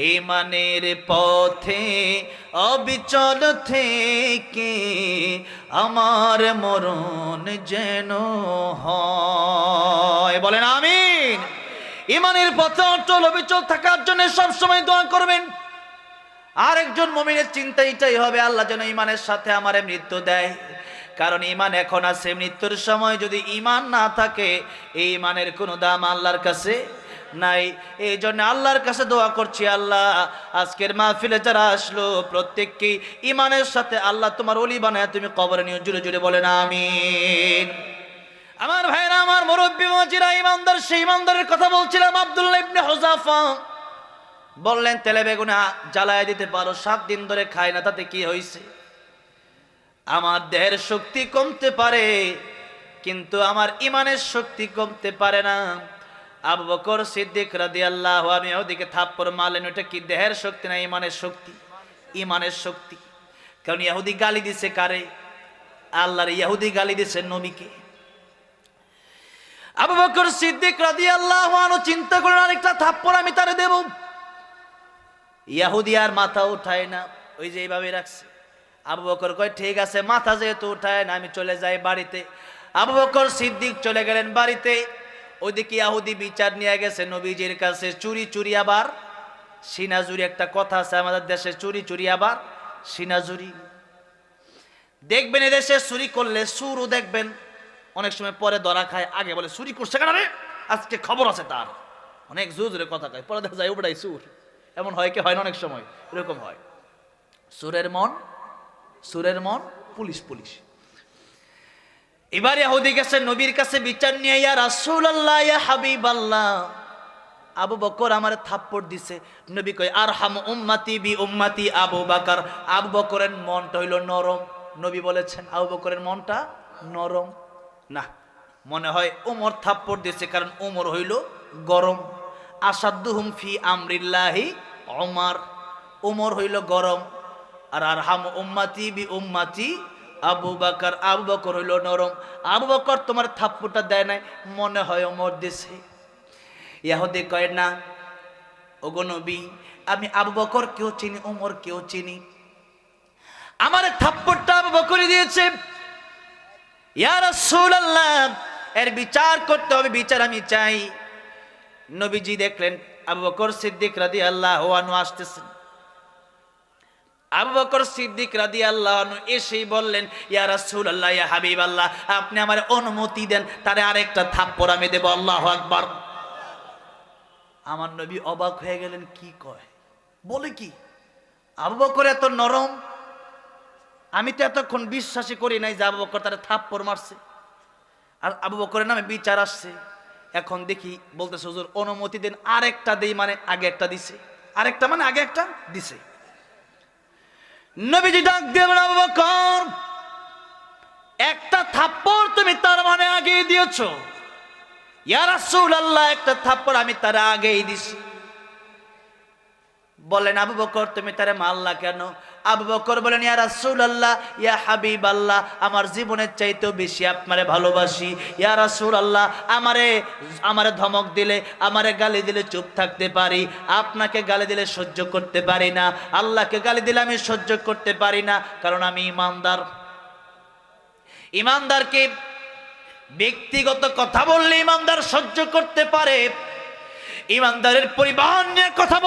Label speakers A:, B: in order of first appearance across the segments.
A: ঈমানের পথে অবিচল থেকে আমার মরণ যেন হয়। বলেন আমিন। ঈমানের পথে অটল অবিচল থাকার জন্য সবসময় দোয়া করবেন। আরেকজন মুমিনের চিন্তা এটাই হবে, আল্লাহ যেন ঈমানের সাথে আমারে মৃত্যু দেয়। কারণ ঈমান এখন আছে, মৃত্যুর সময় যদি ঈমান না থাকে এই ঈমানের কোনো দাম আল্লাহর কাছে নাই। এই জন্য আল্লাহর কাছে দোয়া করছি, আল্লাহ আজকের মাহফিলে যারা আসলো প্রত্যেককেই ঈমানের সাথে আল্লাহ তোমার ওলি বানায় তুমি কবরে নিয়ে জুড়ে জুড়ে বলেন আমিন। আমার ভাইরা, আমার মুরব্বী মাজিরা, ঈমানদার, সেই ঈমানদারের কথা বলছিলাম। আব্দুল্লাহ ইবনে হুযাফা বললেন, তেলে বেগুনে জ্বালায় দিতে পারো, 7 দিন ধরে খায় না, তাতে কি হয়েছে? আমার দেহের শক্তি কমতে পারে কিন্তু আমার ঈমানের শক্তি কমতে পারে না। আবু বকর সিদ্দিক রাদিয়াল্লাহু আনহু ওদিকে থাপ্পড় মারলেন, ওটা কি দেহের শক্তি না ঈমানের শক্তি? ঈমানের শক্তি। কারণ ইহুদি গালি দিছে কারে? আল্লাহর ইহুদি গালি দিছে নবীকে। আবু বকর সিদ্দিক রাদিয়াল্লাহু আনহু চিন্তা করলেন, আরেকটা থাপ্পড় আমি তারে দেব। ইহুদি আর মাথা উঠায় না, ওই যে এইভাবে রাখছে। আবু বকর কয়, ঠিক আছে, মাথা যেহেতু উঠায় না আমি চলে যাই বাড়িতে। আবু বকর সিদ্দিক চলে গেলেন বাড়িতে। ওইদিকে ইহুদি বিচার নিয়ে গেছে নবীজির কাছে। চুরি চুরি আবার সিনাজুরি, একটা কথা আছে আমাদের দেশে, চুরি চুরি আবার সিনাজুরি। দেখবেন এদেশে চুরি করলে সুরও দেখবেন অনেক সময় পরে ধরা খায়, আগে বলে চুরি করছে কেন রে, আজকে খবর আছে তার, অনেক জোরে জোরে কথা কয়, পরে দেখা যায় ওটাই সুর। এমন হয় কি হয় না? অনেক সময় এরকম হয়। সুরের মন পুলিশ পুলিশ। এবার ইহুদি গেছে নবীর কাছে বিচার নিয়ে, ইয়া রাসূলুল্লাহ, ইয়া হাবিবাল্লাহ, আবু বকর আমারে থাপ্পড় দিছে। নবী কয়, আরহাম উম্মতি বি উম্মতি আবু বকর। আবু বকরের মনটা হইল নরম। নবী বলেছেন আবু বকরের মনটা নরম না, মনে হয় ওমর থাপ্পড় দিছে, কারণ ওমর হইল গরম। আসাদুহুম ফি আমরিল্লাহি ওমর, ওমর হইল গরম। আর আরহাম উম্মতি বি উম্মতি আবু বকর, আবু বকর হইল নরম। আবু বকর তোমার থাপ্পড়টা দেয় নাই, মনে হয় ওমর দিছে। ইহুদি কয়, না ওগো নবী, আমি আবু বকর কেউ চিনি, ওমর কেউ চিনি, আমার থাপ্পড়টা আবু বকরই দিয়েছে। ইয়া রাসূলুল্লাহ, এর বিচার করতে হবে, বিচার আমি চাই। নবীজি দেখলেন আবু বকর সিদ্দিক রাদিয়াল্লাহু আনহু আসতেছেন। আবু বকর সিদ্দিক রাদিয়াল্লাহু আনহু এসেই বললেন, ইয়া রাসূলুল্লাহ, ইয়া হাবিবাল্লাহ, আপনি আমার অনুমতি দেন, তারে আরেকটা থাপ্পড় আমি দেব। আল্লাহু আকবার। আমার নবী অবাক হয়ে গেলেন, কি কয়, বলে কি? আবু বকর এত নরম, আমি তো এতক্ষণ বিশ্বাসই করি নাই যে আবু বকর তারে থাপ্পড় মারছে, আর আবু বকরের নামে বিচার আসছে। এখন দেখি বলতেছে, হুজুর অনুমতি দেন, আরেকটা দেই, মানে আগে একটা দিছে, আরেকটা মানে আগে একটা দিছে। নবীজি ডাক দিয়ে বলেন, আবু বকর, একটা থাপ্পড় তুমি তার মানে আগেই দিয়েছো। ইয়া রাসূলুল্লাহ, একটা থাপ্পড় আমি তার আগেই দিছি। বলেন আবু বকর, তুমি তারে মারলা কেন? আবু বকর বলেন, ইয়া রাসূলুল্লাহ, ইয়া হাবিবাল্লাহ, আমার জীবনের চাইতেও বেশি আপনারে ভালোবাসি। ইয়া রাসূলুল্লাহ, আমারে ধমক দিলে, আমারে গালি দিলে চুপ থাকতে পারি, আপনাকে গালি দিলে সহ্য করতে পারি না, আল্লাহকে গালি দিলে আমি সহ্য করতে পারি না, কারণ আমি ঈমানদার। ঈমানদারকে ব্যক্তিগত কথা বললে ঈমানদার সহ্য করতে পারে, ঈমানদারের পরিবার নিয়ে কথা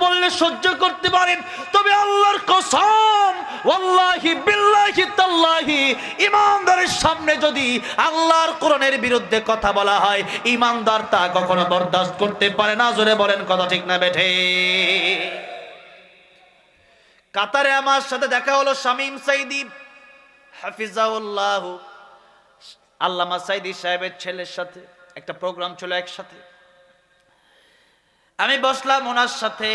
A: বললে সহ্য করতে পারেন, তবে আল্লাহর কসম, ওয়াল্লাহি বিল্লাহি তাল্লাহি, ঈমানদারের সামনে যদি আল্লাহর কোরআনের বিরুদ্ধে কথা বলা হয়, ঈমানদার তা কখনো বরদাস্ত করতে পারে না। জোরে বলেন, কথা ঠিক না বেঠে? কাতারে আমার সাথে দেখা হলো শামীম সাইদি হাফিজাহুল্লাহ, আল্লামা সাইদি সাহেবের ছেলের সাথে একটা প্রোগ্রাম ছিল একসাথে। আমি বসলাম ওনার সাথে,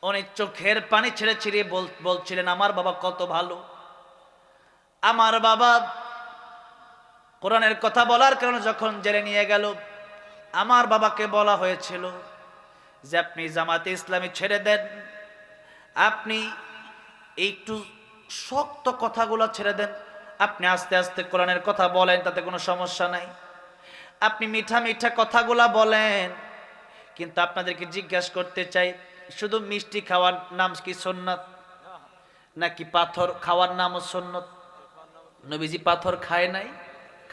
A: অনেক চোখের পানি ছেড়ে ছিঁড়ে বলছিলেন আমার বাবা কত ভালো। আমার বাবা কোরআনের কথা বলার কারণে যখন জেলে নিয়ে গেল, আমার বাবাকে বলা হয়েছিল যে আপনি জামাতে ইসলামী ছেড়ে দেন, আপনি একটু শক্ত কথাগুলো ছেড়ে দেন, আপনি আস্তে আস্তে কোরআনের কথা বলেন, তাতে কোনো সমস্যা নাই, আপনি মিঠা মিঠা কথাগুলা বলেন, কিন্তু আপনাদেরকে জিজ্ঞাসা করতে চাই, শুধু মিষ্টি খাওয়ার নাম কি সুন্নাত, নাকি পাথর খাওয়ার নামও সুন্নাত? নবীজি পাথর খায় নাই?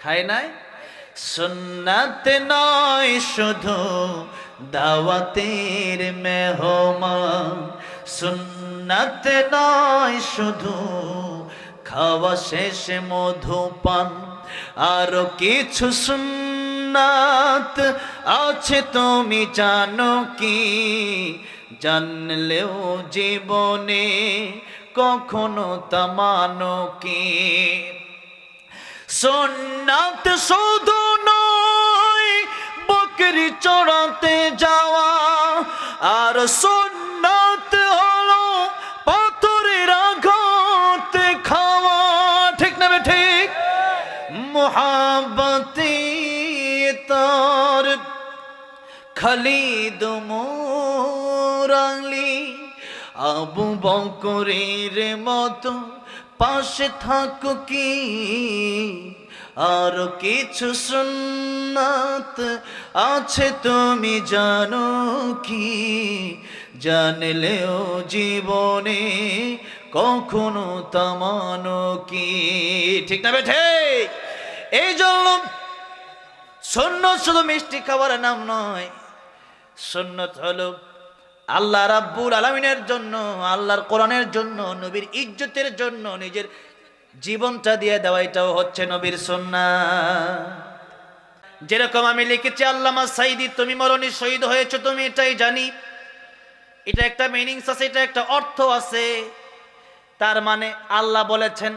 A: খায় নাই? সুন্নাত নয় শুধু দাওয়াতের মেহমান, সুন্নাত নয় শুধু খাওয়া শেষে মধুপান, আরো কিছু সুন্নাত আছে তুমি জানো কি? জানলেও জীবনে কখনো তা মানো কি? সুন্নাত শুধু নয় বকরি চড়াতে যাওয়া, আর সুন্নাত হলো পাথরের আঘাত খাওয়া। ঠিক না ঠিক? মুহাব্বতে তার খালিদ মোরালি আবু বকরের মতো পাশে থাকো কি? আর কিছু সুন্নাত আছে তুমি জানো কি? জানলেও জীবনে কখনো তা মানো কি? ঠিক না বেঠে? এই জন্য সুন্নত শুধু মিষ্টি খাবার নাম নয়, সুন্নত হলো আল্লাহ রাব্বুল আলামিনের জন্য, আল্লাহর কোরআনের জন্য, নবীর ইজ্জতের জন্য নিজের জীবনটা দিয়ে দেওয়া, এটাও হচ্ছে নবীর সুন্নাত। যেরকম আমি লিখেছি আল্লামা সাইদি, তুমি মরণি শহীদ হয়েছো, তুমি এটাই জানি, এটা একটা মিনিংস আছে, এটা একটা অর্থ আছে। তার মানে আল্লাহ বলেছেন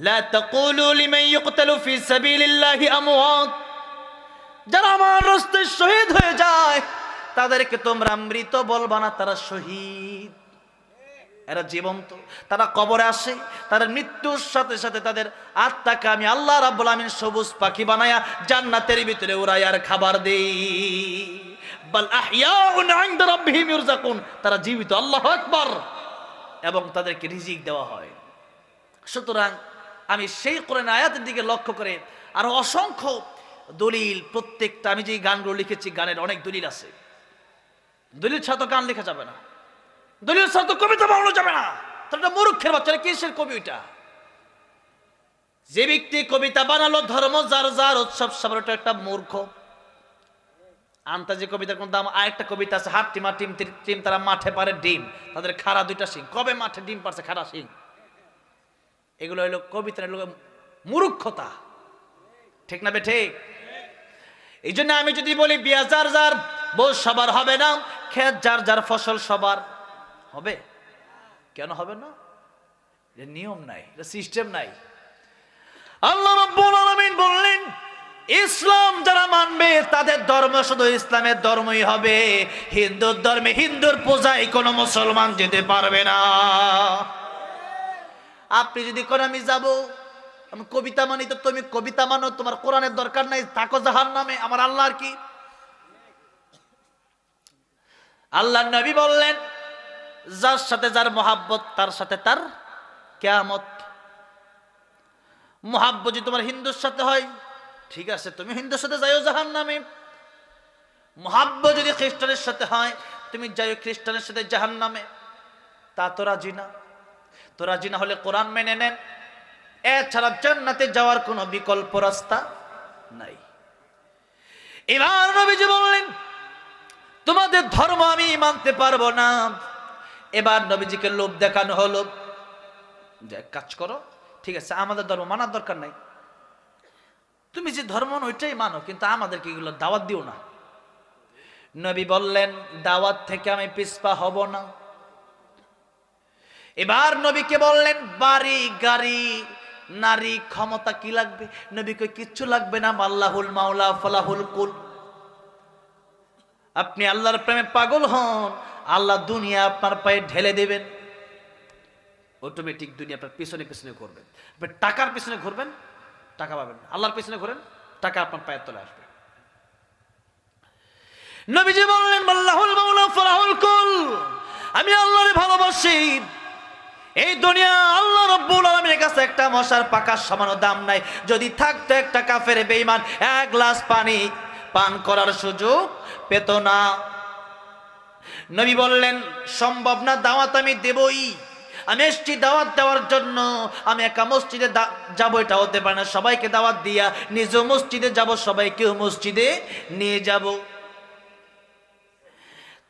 A: লা তাকুলু লিমান ইউকতালু ফি সাবিলিল্লাহি আমওয়াত, যারা আমার রাস্তায় শহীদ হয়ে যায় তাদেরকে তোমরা মৃত বলবা না, তারা শহীদ, এরা জীবন্ত। তারা কবরে আসে, তাদের মৃত্যুর সাথে সাথে তাদের আত্মাকে আমি আল্লাহ রাব্বুল আমিন সবুজ পাখি বানায়া জান্নাতের ভিতরে উড়াই আর খাবার দেই। বাল আহইয়াউন ইনদা রাব্বিহিম ইরযাকুন, তারা জীবিত, আল্লাহু আকবার, এবং তাদেরকে রিজিক দেওয়া হয়। সুতরাং আমি সেই কোরআন আয়াতের দিকে লক্ষ্য করে আরো অসংখ্য দলিল, প্রত্যেকটা আমি যে গানগুলো লিখেছি গানের অনেক দলিল আছে। দলিল ছাড়া তো গান লেখা যাবে না, দলিল ছাড়া তো কবিতা বানানো যাবে না। তাহলে মূর্খের বাচ্চারা কিসের কবি ওইটা? যে ব্যক্তি কবিতা বানালো ধর্ম যার যার উৎসব সবার, একটা মূর্খ। আন্তাজি কবিতার কোন দাম? আরেকটা কবিতা আছে, হাত টিমা টিম টিম তারা মাঠে পারে ডিম, তাদের খাড়া দুইটা শিং। কবে মাঠে ডিম পারছে খাড়া শিং? এগুলো হইলো কবিতার মূর্খতা। ঠিক না বে ঠিক? এই জন্য আমি যদি বলি বিয়া যার যার, বউ সবার হবে না, ক্ষেত যার যার, ফসল সবার হবে, কেন হবে না? এটা নিয়ম নাই, এটা সিস্টেম নাই। আল্লাহ রাব্বুল আলামিন বললেন ইসলাম যারা মানবে তাদের ধর্ম শুধু ইসলামের ধর্মই হবে, হিন্দুর ধর্মে হিন্দুর পূজায় কোনো মুসলমান যেতে পারবে না। আপনি যদি কোন আমি যাব, আমি কবিতা মানি, তো তুমি কবিতা মানো, তোমার কোরআনের দরকার নাই, থাকো জাহান্নামে, আমার আল্লাহর কি? আল্লাহর নবী বললেন যার সাথে যার মহাব্বত তার সাথে তার কিয়ামত। মহাব্বত যদি তোমার হিন্দুর সাথে হয়, ঠিক আছে, তুমি হিন্দুর সাথে যাইও জাহান্নামে। মহাব্বত যদি খ্রিস্টানের সাথে হয়, তুমি যাইও খ্রিস্টানের সাথে জাহান্নামে। তা তো রাজি না। তো রাজি না হলে কোরআন মেনে নেন, এছাড়া জান্নাতে যাওয়ার কোনো বিকল্প রাস্তা নাই। এবার নবীজি বললেন তোমাদের ধর্ম আমি মানতে পারবো না। এবার নবীজিকে লোভ দেখানো হলো যে কাজ করো, ঠিক আছে, আমাদের ধর্ম মানার দরকার নাই, তুমি যে ধর্ম ওইটাই মানো, কিন্তু আমাদেরকে এগুলো দাওয়াত দিও না। নবী বললেন দাওয়াত থেকে আমি পিছপা হব না। এবার নবীকে বললেন বাড়ি গাড়ি নারী ক্ষমতা কি লাগবে? নবী কই কিচ্ছু লাগবে না, আল্লাহুল মাওলা ফালাহুল কুল। আপনি আল্লাহর প্রেমে পাগল হন, আল্লাহ দুনিয়া আপনার পায়ে ঢেলে দেবেন, অটোমেটিক দুনিয়া আপনার পিছনে পিছনে ঘুরবেন। আপনি টাকার পিছনে ঘুরবেন, টাকা পাবেন, আল্লাহর পিছনে ঘুরেন, টাকা আপনার পায়ের তলে আসবে। নবীজি বললেন আল্লাহুল মাওলা ফালাহুল কুল, আমি আল্লাহরে ভালোবাসি। এই দুনিয়া আল্লাহ রাব্বুল আলামিনের কাছে একটা মশার পাকার সমান দাম নাই। যদি থাকতো একটা কাফের বেঈমান এক গ্লাস পানি পান করার সুযোগ পেত না। নবী বললেন সম্ভব না, দাওয়াত আমি দেবই। আমি এসছি দাওয়াত দেওয়ার জন্য, আমি একা মসজিদে যাবো এটা হতে পারে না, সবাইকে দাওয়াত দিয়া নিজেও মসজিদে যাব, সবাইকেও মসজিদে নিয়ে যাব।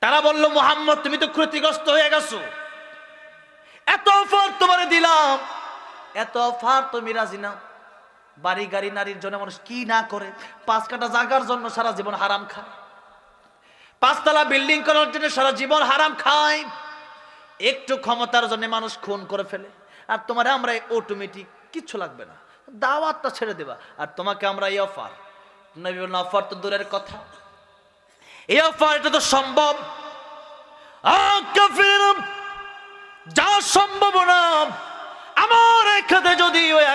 A: তারা বলল মুহাম্মদ তুমি তো ক্ষতিগ্রস্ত হয়ে গেছো, এত অফার তোমারে দিলাম, এত অফার তুমি রাজি না? বাড়ি গাড়ি নারীর জন্য মানুষ কি না করে, 5 কাঠা জায়গার জন্য সারা জীবন হারাম খায়, 5 তলা বিল্ডিং করার জন্য সারা জীবন হারাম খায়, একটু ক্ষমতার জন্য মানুষ খুন করে ফেলে। আর তোমার আমরা অটোমেটিক কিচ্ছু লাগবে না, দাওয়াতটা ছেড়ে দেবা, আর তোমাকে আমরা এই অফার। নবী বলেন অফার তো দূরের কথা, এই অফার এটা তো সম্ভব। যা সম্ভব না, আমার এক হাতে যদি ওই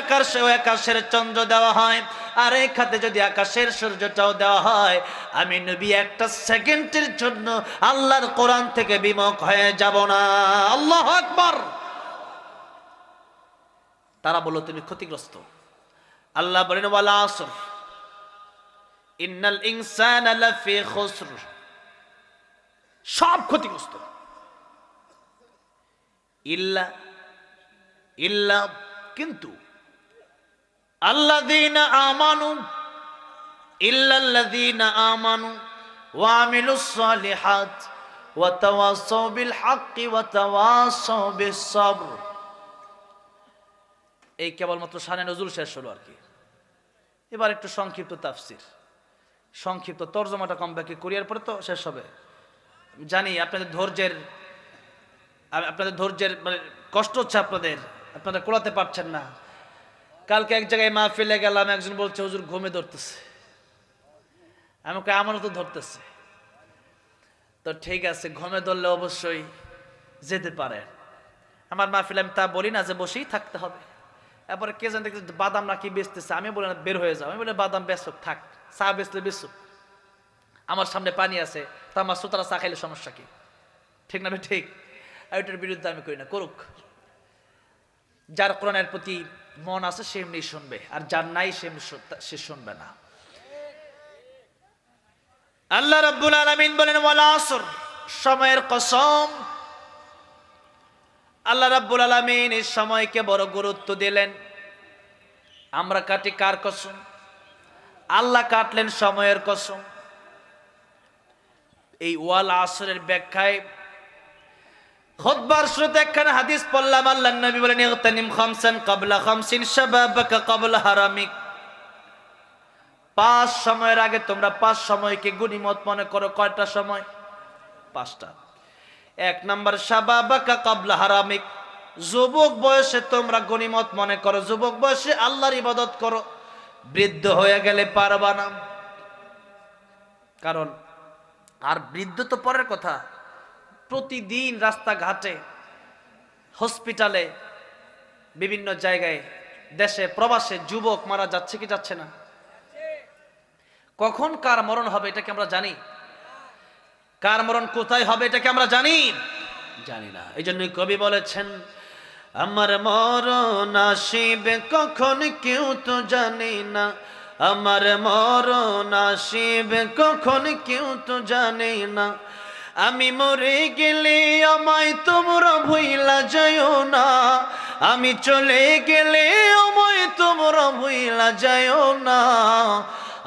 A: আকাশের চন্দ্র দেওয়া হয়, আর এক হাতে যদি আকাশের সূর্যটাও দেওয়া হয়, আমি নবী একটা সেকেন্ডের জন্য আল্লাহর কোরআন থেকে বিমুখ হয়ে যাব না। আল্লাহু আকবার। তারা বলল তুমি ক্ষতিগ্রস্ত। আল্লাহ বলেন ওয়াল আসর ইন্নাল ইনসানা লাফি খুসর, সব ক্ষতিগ্রস্ত, ইল্লা কিন্তু আল্লাযীনা আমানু, ইল্লাল্লাযীনা আমানু ওয়া আমিলুস সালিহাত ওয়া তাওয়াসাউ বিল হাক্কি ওয়া তাওয়াসাউ বিস সাবর। এই কেবলমাত্র শানে নজুল শেষ হলো আর কি। এবার একটু সংক্ষিপ্ত তাফসীর, সংক্ষিপ্ত তরজমাটা কম বাকি কোরিয়ার পরে তো শেষ হবে। জানি আপনাদের ধৈর্যের মানে কষ্ট হচ্ছে, আপনারা কোলাতে পারছেন না। কালকে এক জায়গায় মাহফিলে গেলাম, একজন বলছে হুজুর ঘুমে ধরতেছে, আমাকে আমারও তো ধরতেছে। তো ঠিক আছে, ঘুমে ধরলে অবশ্যই যেতে পারে। আমার মাহফিলে আমি তা বলি না যে বসেই থাকতে হবে। এরপরে কে জানতে বাদাম নাকি বেচতেছে, আমি বলি না বের হয়ে যাও, আমি বলি বাদাম বেচুক, থাক, চা বেচলে বেচুক, আমার সামনে পানি আছে, তা আমার শ্রোতারা চা খাইলে সমস্যা কি? ঠিক না? ঠিক। এটার বিরুদ্ধে আমি করি না, করুক। যার কোরআনের প্রতি মন আছে সে এমনি শুনবে, আর যার নাই সে শুনবে না। আল্লাহ রাব্বুল আলামিন বলেন ওয়াল আসর, সময়ের কসম। আল্লাহ রাব্বুল আলামিন এই সময়কে বড় গুরুত্ব দিলেন। আমরা কাটি কার কসম? আল্লাহ কাটলেন সময়ের কসম। এই ওয়াল আসরের ব্যাখ্যায় খুতবার শুরুতে একখানা হাদিস পড়লাম। আল্লাহর নবী বলেন ইগতানিম খামসান ক্বাবলা খামসিন শাবাবাকা ক্বাবলা হারামিক। 5 সময়ের আগে তোমরা 5 সময়কে গনিমত মনে করো। কয়টা সময়? 5টা। 1 নাম্বার শাবাবাকা ক্বাবলা হারামিক, যুবক বয়সে তোমরা গনিমত মনে করো, যুবক বয়সে আল্লাহর ইবাদত করো। বৃদ্ধ হয়ে গেলে পারবা না, কারণ আর বৃদ্ধ তো পরের কথা। প্রতিদিন রাস্তাঘাটে, হসপিটালে, বিভিন্ন জায়গায়, দেশে প্রবাসে যুবক মারা যাচ্ছে কি যাচ্ছে না? কখন কার মরণ হবে এটা কি আমরা জানি? কার মরণ কোথায় হবে এটা কি আমরা জানি? জানি না। এই জন্যই কবি বলেছেন আমার মরণ আসিবে কখন কেউ তো জানে না, আমার মরণ আসিবে কখন কেউ তো জানে না, আমি মরে গেলে আমায় তোমরা ভুইলা যাইও না, আমি চলে গেলে আমায় তোমরা ভুইলা যাইও না,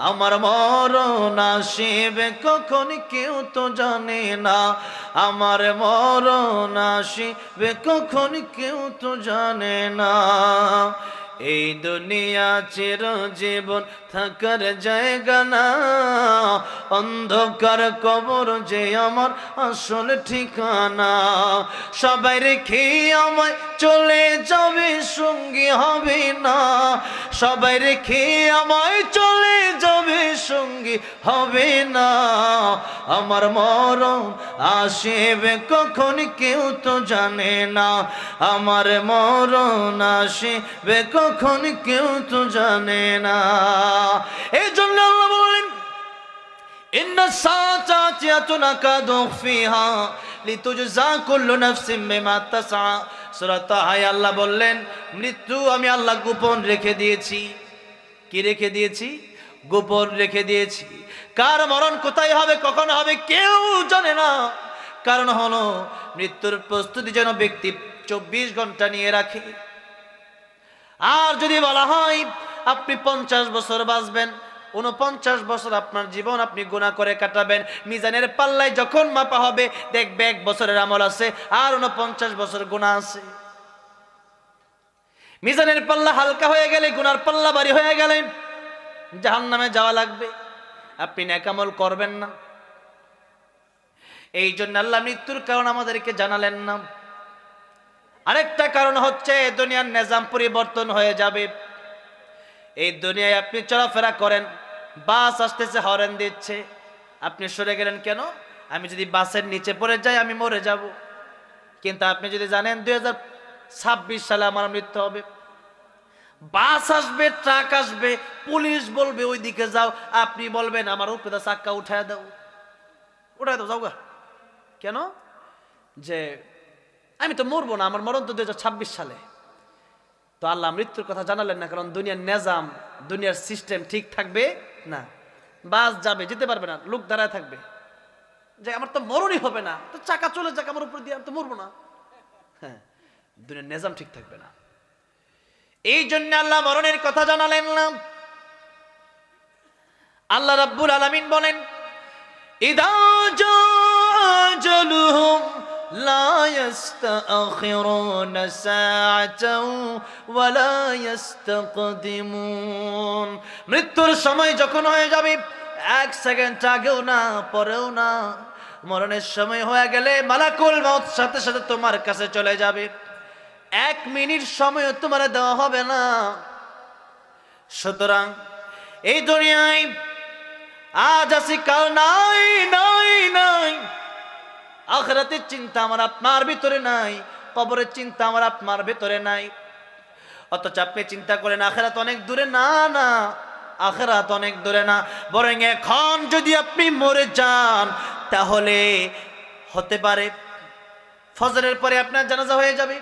A: আমার মরণ আসিবে কখন কেউ তো জানে না, আমার মরণ আসিবে কখন কেউ তো জানে না। এই দুনিয়া চিরজীবন থাকার জায়গা না, অন্ধকার কবর যে আমার আসল ঠিকানা, সবাই রেখে আমায় চলে যাবে সঙ্গী হবে না, সবাই রেখে আমায় চলে যাবে সঙ্গী হবে না, আমার মরণ আসিবে কখন কেউ তো জানে না, আমার মরণ আসিবে কখন কেউ তো জানে না। এই জন্য আল্লাহ বলেন ইন্না সাআতাতি আতুনাকাদু ফিহা লিতুজজা কুল্লু নাফসিন বিমা তাসআ। সূরা তাহায় আল্লাহ বললেন মৃত্যু আমি আল্লাহ গোপন রেখে দিয়েছি। কি রেখে দিয়েছি? গোপন রেখে দিয়েছি। কার মরণ কোথায় হবে, কখন হবে, কেউ জানে না। কারণ হলো মৃত্যুর প্রস্তুতি যেন ব্যক্তি 24 ঘন্টা নিয়ে রাখে। আর যদি বলা হয় আপনি 50 বছর বাঁচবেন, 49 বছর আপনার জীবন আপনি গুনাহ করে কাটাবেন, মিজানের পাল্লায় যখন মাপা হবে দেখবে 1 বছরের আমল আছে আর 49 বছর গুনাহ আছে। মিজানের পাল্লা হালকা হয়ে গেলে, গুনার পাল্লা ভারী হয়ে গেলে জাহান্নামে যাওয়া লাগবে। আপনি নেক আমল করবেন না। এই জন্য আল্লাহ মৃত্যুর কারণ আমাদেরকে জানালেন না। আরেকটা কারণ হচ্ছে দুনিয়ার নিজাম পরিবর্তন হয়ে যাবে। এই দুনিয়ায় আপনি চলাফেরা করেন, বাস আসতেছে, হরেন দিচ্ছে, আপনি সরে গেলেন কেন? আমি যদি বাসের নিচে পড়ে যাই আমি মরে যাব। কিন্তু আপনি যদি জানেন 2026 সালে আমার মৃত্যু হবে, বাস আসবে, ট্রাক আসবে, পুলিশ বলবে ওই দিকে যাও, আপনি বলবেন আমার উপরে চাক্কা উঠায় দাও, যাও গা। কেন? যে আমি তো মরবো না, আমার মরণ তো 2026 সালে। তো আল্লাহ মৃত্যুর কথা জানালেন না, কারণ দুনিয়ার নিজাম, দুনিয়ার সিস্টেম ঠিক থাকবে না। বাস যাবে, যেতে পারবে না, লোক দাঁড়ায় থাকবে, যে আমার তো মরণই হবে না, তো চাকা চলে যাক আমার উপর দিয়ে, আমি তো মরবো না। হ্যাঁ, দুনিয়ার নিজাম ঠিক থাকবে না। এই জন্য আল্লাহ মরণের কথা জানালেন না। আল্লাহ রাব্বুল আলামিন বলেন, ইদা জাআজালুহুম লা ইস্তাখিরুনা সাআতাও ওয়া লা ইস্তাকদিমুন। মৃত্যুর সময় যখন হয়ে যাবে, 1 সেকেন্ড আগেও না পরেও না। মরণের সময় হয়ে গেলে মালাকুল মউত সাথে সাথে তোমার কাছে চলে যাবে, 1 মিনিট সময় তোমার দেওয়া হবে না। সুতরাং এই দুনিয়ায় আজ আছি কাল নাই, নাই নাই। আখিরাতের চিন্তা আমার আপনার ভিতরে নাই, কবরের চিন্তা আমার আপনার ভিতরে নাই। অথচ আপনি চিন্তা করেন আখিরাত অনেক দূরে। না না, আখিরাত অনেক দূরে না, বরং এখন যদি আপনি মরে যান তাহলে হতে পারে ফজরের পরে আপনার জানাজা হয়ে যাবে।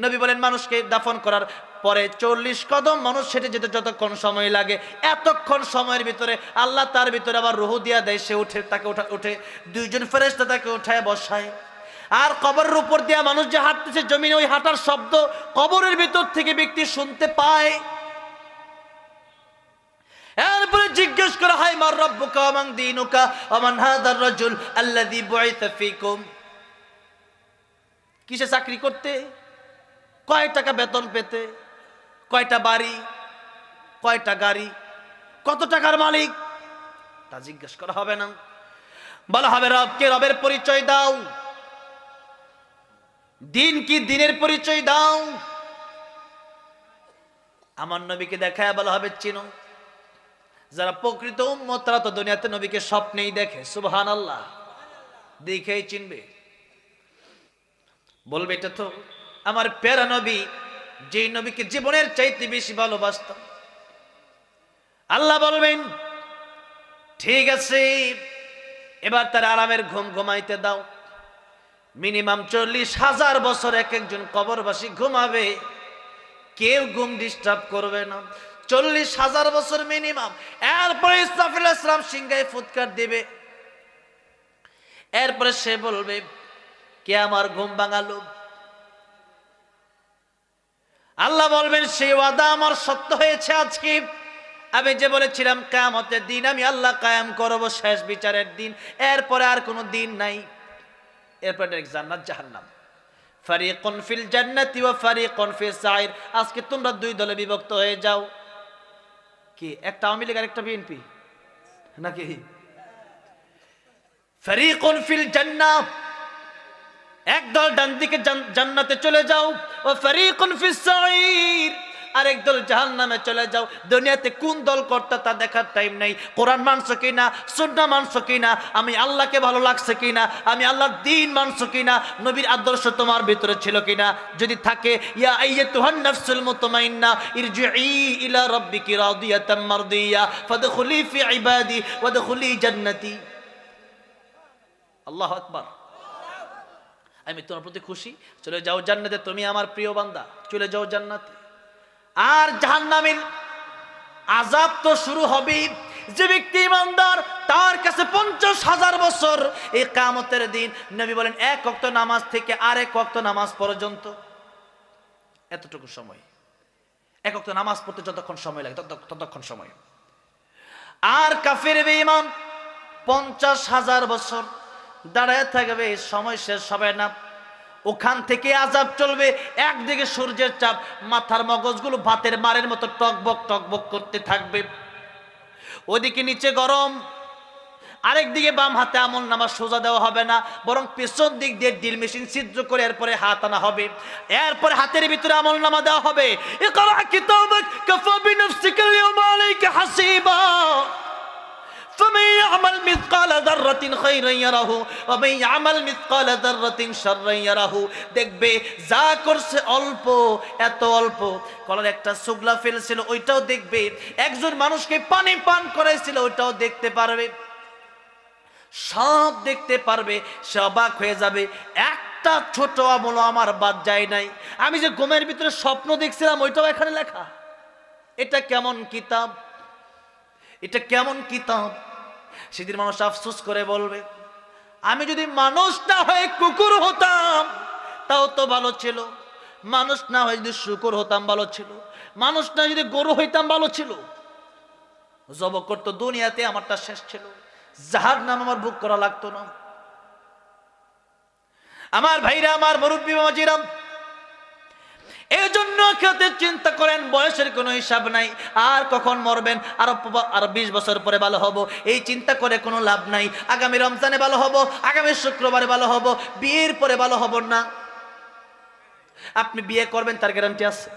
A: নবী বলেন মানুষকে দাফন করার পরে 40 কদম মানুষ হেঁটে যেতে যতক্ষণ সময় লাগে, এতক্ষণ সময়ের ভিতরে আল্লাহ তার ভিতরে আবার রুহু দিয়া দেয়, সে উঠে, তাকে উঠে 2 জন ফেরেশতা তাকে উঠায় বসায়। আর কবরের উপর দিয়া মানুষ যে হাঁটতেছে জমিনে, ওই হাঁটার শব্দ কবরের ভিতর থেকে ব্যক্তি শুনতে পায়। এরপরে জিজ্ঞেস করা হয় মার রাব্বুকা ওয়া মান দীনুকা ওয়া মান হাযার রাজুল আল্লাযী বুইসা ফীকুম। কিসে চাকরি করতে, কয় টাকা বেতন পেতে, কয়টা বাড়ি, কয়টা গাড়ি, কত টাকার মালিক, তা জিজ্ঞেস করা হবে না। বলা হবে রবকে রবের পরিচয় দাও, দিন কি দিনের পরিচয় দাও। আমার নবীকে দেখায় বলা হবে চিনো। যারা প্রকৃত উম্মত তারা তো দুনিয়াতে নবীকে স্বপ্নেই দেখে, সুবহানাল্লাহ, দেখেই চিনবে, বলবে এটা তো আমার প্যারা নবী, যেই নবীকে জীবনের চাইতে বেশি ভালোবাসতাম। আল্লাহ বলবেন ঠিক আছে, এবার তার আরামের ঘুম ঘুমাইতে দাও। মিনিমাম 40,000 বছর এক একজন কবরবাসী ঘুমাবে, কেউ ঘুম ডিস্টার্ব করবে না। 40,000 বছর মিনিমাম। এরপরে ইসরাফিল আলাইহিস সালাম সিংহায় ফুৎকার দিবে। এরপরে সে বলবে কে আমার ঘুম ভাঙালো? আল্লাহ বলবেন সেই ওয়াদা আমার সত্য হয়েছে আজকে। আমি যে বলেছিলাম কিয়ামতের দিন আমি আল্লাহ কায়েম করব, শেষ বিচারের দিন, এরপরে আর কোনো দিন নাই। এরপরে জান্নাত জাহান্নাম, ফারিকুন ফিল জান্নাতি ওয়া ফারিকুন ফিস সাইর। আজকে তোমরা 2 দলে বিভক্ত হয়ে যাও। কি একটা আওয়ামী লীগ আর একটা বিএনপি নাকি? ফারিকুন ফিল জান্নাহ, একদল ডান দিকে জান্নাতে চলে যাও, ও ফারিকুন ফিস সাইর, আরেক দল জাহান্নামে চলে যাও। দুনিয়াতে কোন দল কর্তা তা দেখার টাইম নাই। কোরআন মানছো কিনা, সুন্নাহ মানছো কিনা, আমি আল্লাহকে ভালো লাগছে কিনা, আমি আল্লাহর দ্বীন মানছো কিনা, নবীর আদর্শ তোমার ভিতরে ছিল কিনা। যদি থাকে ইয়া আইয়াতুহান নাফসুল মুতমাইন্না ইরজিই ইলা রাব্বিকি রাদিয়াতাম মারদিয়া ফাদখুলি ফি ইবাদি ওয়াদখুলি জান্নাতি। আল্লাহু আকবার। আমি তোমার প্রতি খুশি, চলে যাও জান্নাতে, তুমি আমার প্রিয় বান্দা, চলে যাও জান্নাতে। আর জাহান্নামের আযাব তো শুরু হবে। যে ব্যক্তি ইমানদার তার কাছে 50,000 বছর এই কিয়ামতের দিন। নবী বলেন এক ওয়াক্ত নামাজ থেকে আরেক ওয়াক্ত নামাজ পর্যন্ত এতটুকু সময়, এক ওয়াক্ত নামাজ পড়তে যতক্ষণ সময় লাগে ততক্ষণ সময়। আর কাফির বেঈমান 50,000 বছর দাঁড়ায় থাকবে, সময় শেষ হবে না। ওখান থেকে আযাব চলবে, একদিকে সূর্যের চাপ, মাথার মগজগুলো ভাতের মারের মতো টকবক টকবক করতে থাকবে, ওদিকে নিচে গরম, আরেকদিকে বাম হাতে আমল নামা সোজা দেওয়া হবে না, বরং পেছন দিক দিয়ে ড্রিল মেশিন ছিদ্র করে এরপরে হাত আনা হবে, এরপরে হাতের ভিতরে আমল নামা দেওয়া হবে। ইকরা কিতাবাক কাফা বিনাফসিকা আল-ইয়াওমা আলাইকা হাসিবা ফামান ইয়ামাল মিসকালা যাররাতিন খায়রান ইয়ারাহু ওয়া মান ইয়ামাল মিসকালা যাররাতিন শাররান ইয়ারাহু। দেখবে যা করছে অল্প, এত অল্প, কলার একটা সুগলা ফেলছিল ওইটাও দেখবে, একজন মানুষকে পানি পান করাইছিল ওইটাও দেখতে পারবে, সব দেখতে পারবে। সে অবাক হয়ে যাবে, একটা ছোট আমল আমার বাদ যায় নাই। আমি যে ঘুমের ভিতরে স্বপ্ন দেখছিলাম ওইটাও এখানে লেখা। এটা কেমন কিতাব, এটা কেমন কিতাব। সেদিন মানুষ আফসোস করে বলবে, আমি যদি মানুষ না হয়ে কুকুর হতাম তাও তো ভালো ছিল, মানুষ না হয়ে যদি শুকর হতাম ভালো ছিল, মানুষ না যদি গরু হইতাম ভালো ছিল। জব করতো দুনিয়াতে আমারটা শেষ ছিল, জাহান্নাম আমার ভোগ করা লাগতো না। আমার ভাইরা, আমার মুরব্বী বাবাজিরা, এই জন্য খেতে চিন্তা করেন, বয়সের কোনো হিসাব নাই, আর কখন মরবেন, আর 20 বছর পরে ভালো হব, এই চিন্তা করে কোনো লাভ নাই। আগামী রমজানে ভালো হব, আগামী শুক্রবারে ভালো হব, বিয়ের পরে ভালো হব না। আপনি বিয়ে করবেন তার গ্যারান্টি আছে,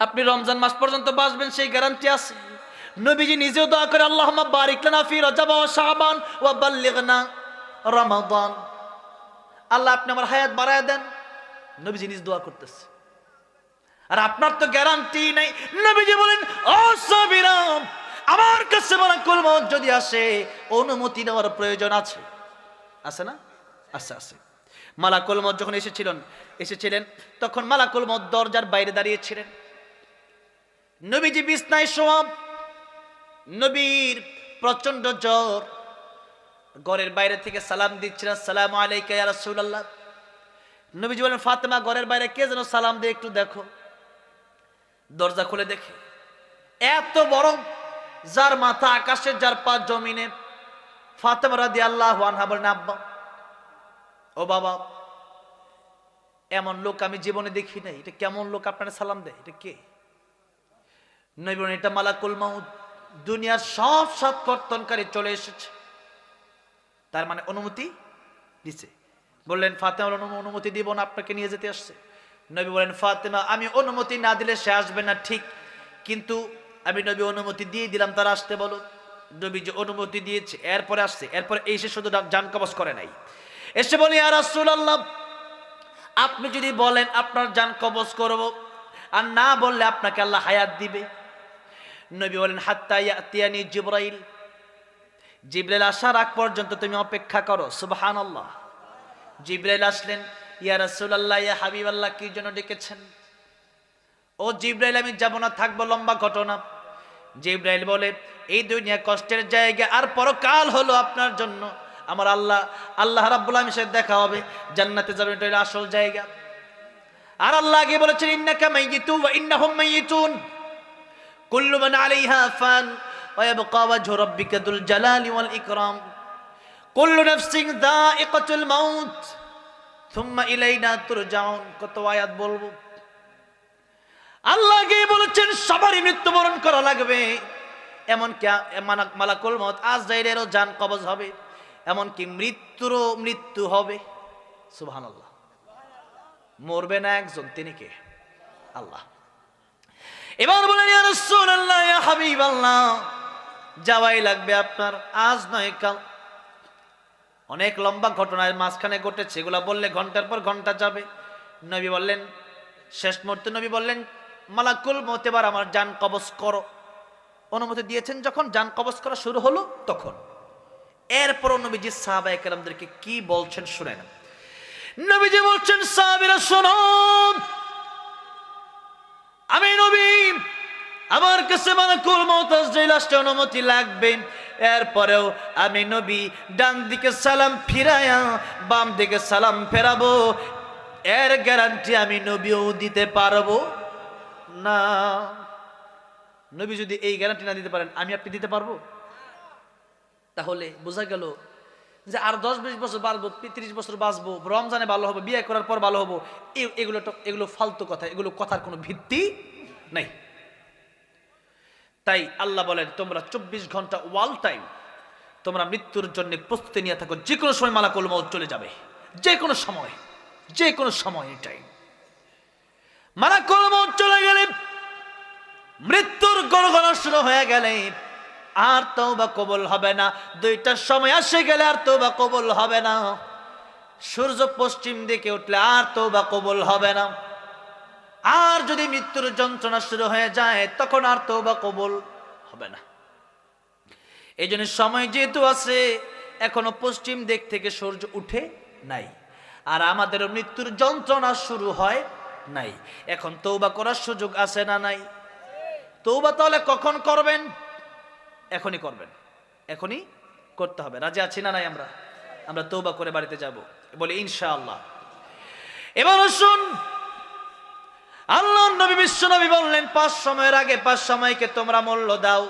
A: আপনি রমজান মাস পর্যন্ত বাঁচবেন সেই গ্যারান্টি আছে। নবীজি নিজেও দোয়া করে, আল্লাহুম্মা বারিক লানা ফি রজব ওয়া শাবান ওয়া বাল্লিগনা রমাদান। আল্লাহ আপনি আমার হায়াত বাড়ায় দেন, নবীজি নিজ দোয়া করতেছে। আর আপনার তো গ্যারান্টি নাই। নবীজি বলেন, ও সাহাবীরা, আমার কাছে মালাকুল মউত যদি আসে, অনুমতি নেওয়ার প্রয়োজন আছে, আছে না? আছে। মালাকুল মউত যখন এসেছিলেন তখন মালাকুল মউত দরজার বাইরে দাঁড়িয়েছিলেন। নবীজি বিছনায় শোয়া, নবীর প্রচন্ড জ্বর, ঘরের বাইরে থেকে সালাম দিচ্ছেন, আসসালামু আলাইকা ইয়া রাসূলুল্লাহ। নবীজি বলেন, ফাতেমা ঘরের বাইরে কে যেন সালাম দিয়ে একটু দেখো। দরজা খুলে দেখে এত বড়, যার মাথা আকাশে যার পা জমিনে। ফাতেমা রাদিয়াল্লাহু আনহা বলেন, আব্বা, ও বাবা, এমন লোক আমি জীবনে দেখি নাই, এটা কেমন লোক আপনারা সালাম দেয়, এটা কে? নবী বলেন, এটা মালাকুল মউত, দুনিয়ার সব কর্তনকারী চলে এসেছে। তার মানে অনুমতি দিছে। বললেন, ফাতেমা অনুমতি দিব না, আপনাকে নিয়ে যেতে আসছে। নবী বলেন, ফাতেমা, আমি অনুমতি না দিলে সে আসবে না ঠিক, কিন্তু আমি নবী অনুমতি দিয়ে দিলাম, তারা আসতে বলো। নবী যে অনুমতি দিয়েছে, এরপরে আসছে, এরপরে এসে শুধু জান কবজ করে নাই, এসে বলি, ইয়া রাসূলুল্লাহ, আপনি যদি বলেন আপনার জান কবজ করব, আর না বললে আপনাকে আল্লাহ হায়াত দিবে। নবী বলেন, হাত্তা ইয়াতিয়ানি জিবরাইল, জিবরাইল আসার আগ পর্যন্ত তুমি অপেক্ষা করো। সুবহানাল্লাহ। জিবরাইল আসলেন, ইয়া রাসূলুল্লাহ, ইয়া হাবিবাল্লাহ, কি জন্য ডেকেছেন? ও জিবরাইল, আমি যাব না, থাকবো, লম্বা ঘটনা। জিবরাইল বলে, এই দুনিয়া কষ্টের জায়গা, আর পরকাল হলো আপনার জন্য। আমার আল্লাহ রাব্বুল আলামিনের সাথে দেখা হবে, জান্নাতে যাবেন, এটা হলো আসল জায়গা। আর আল্লাহ আগে বলেছেন, ইন্নাকা মাইয়িতুন ওয়া ইন্নাহুম মাইয়িতুন, কুল্লু মান আলাইহা ফান ওয়া ইয়াবকা ওয়াজহু রাব্বিকা যুল জালালি ওয়াল ইকরাম, কুল্লু নাফসিন যায়িকাতুল মাউত সুম্মা ইলাইনা তুরজাউন। কত আয়াত বলবো। আল্লাহ আগে বলেছেন সবারই মৃত্যুবরণ করা লাগবে, এমনকি মালাকুল মউত আজরাইলেরও জান কবজ হবে, এমনকি মৃত্যু হবে। সুবহানাল্লাহ। মরবে না একজন, তিনি কে? আল্লাহ। এবার বলেন, ইয়া রাসূলুল্লাহ, ইয়া হাবিবাল্লাহ, যাওয়াই লাগবে আপনার, আজ নয় কাল। অনেক লম্বা ঘটনার মাঝখানে ঘটেছে, এগুলা বললে ঘন্টার পর ঘন্টা যাবে। নবী বললেন, শেষ মুহূর্তে নবী বললেন, মালাকুল মউত, এবার আমার জান কবজ করো। অনুমতি দিয়েছেন, যখন জান কবজ করা শুরু হলো তখন। এরপর নবীজি সাহাবায়ে কেরামদেরকে কি বলছেন শুনেন। নবীজি বলছেন, সাহাবীরা শোনো, আমি নবী আমার কাছে মালাকুল মউত আসলে লাস্টে অনুমতি লাগবে। এরপরেও আমি নবী ডান দিকে সালাম ফিরায়া বাম দিকে সালাম ফেরাবো, এর গ্যারান্টি আমি নবীও দিতে পারবো না। নবী যদি এই গ্যারান্টি না দিতে পারেন, আমি আপনি দিতে পারবো? তাহলে বোঝা গেল যে আর 10-20 বছর বাঁচবো, 30 বছর বাঁচবো, রমজানে ভালো হবো, বিয়ে করার পর ভালো হবো, এগুলো ফালতু কথা, এগুলো কথার কোনো ভিত্তি নাই। তাই আল্লাহ বলেন, তোমরা 24 ঘন্টা ওয়াল টাইম তোমরা মৃত্যুর জন্য প্রস্তুতি নিয়ে থাকো। যে কোনো সময় মালাকুল মউত চলে যাবে, যে কোনো সময়, যে কোনো সময়। এটাই মালাকুল মউত চলে গেলে, মৃত্যুর গণগণ শুরু হয়ে গেলে আর তওবা কবুল হবে না। 2টার সময় আসে গেলে আর তওবা কবুল হবে না। সূর্য পশ্চিম দিকে উঠলে আর তওবা কবুল হবে না। আর যদি মৃত্যুর যন্ত্রণা শুরু হয়ে যায় তখন আর তওবা কবুল হবে না। এই জন্য সময় যেহেতু আছে, এখনো পশ্চিম দিক থেকে সূর্য উঠে নাই, আর আমাদেরও মৃত্যুর যন্ত্রণা শুরু হয় নাই। এখন তওবা করার সুযোগ আছে না নাই? তওবা তাহলে কখন করবেন? এখনই করবেন, এখনই করতে হবে। রাজি আছি না নাই? আমরা তওবা করে বাড়িতে যাব, বলি ইনশাআল্লাহ। এবার আসুন, আল্লাহর নবী বিশ্ব নবী বললেন 5 সময়ের আগে 5 সময়কে তোমরা মূল্য দাও।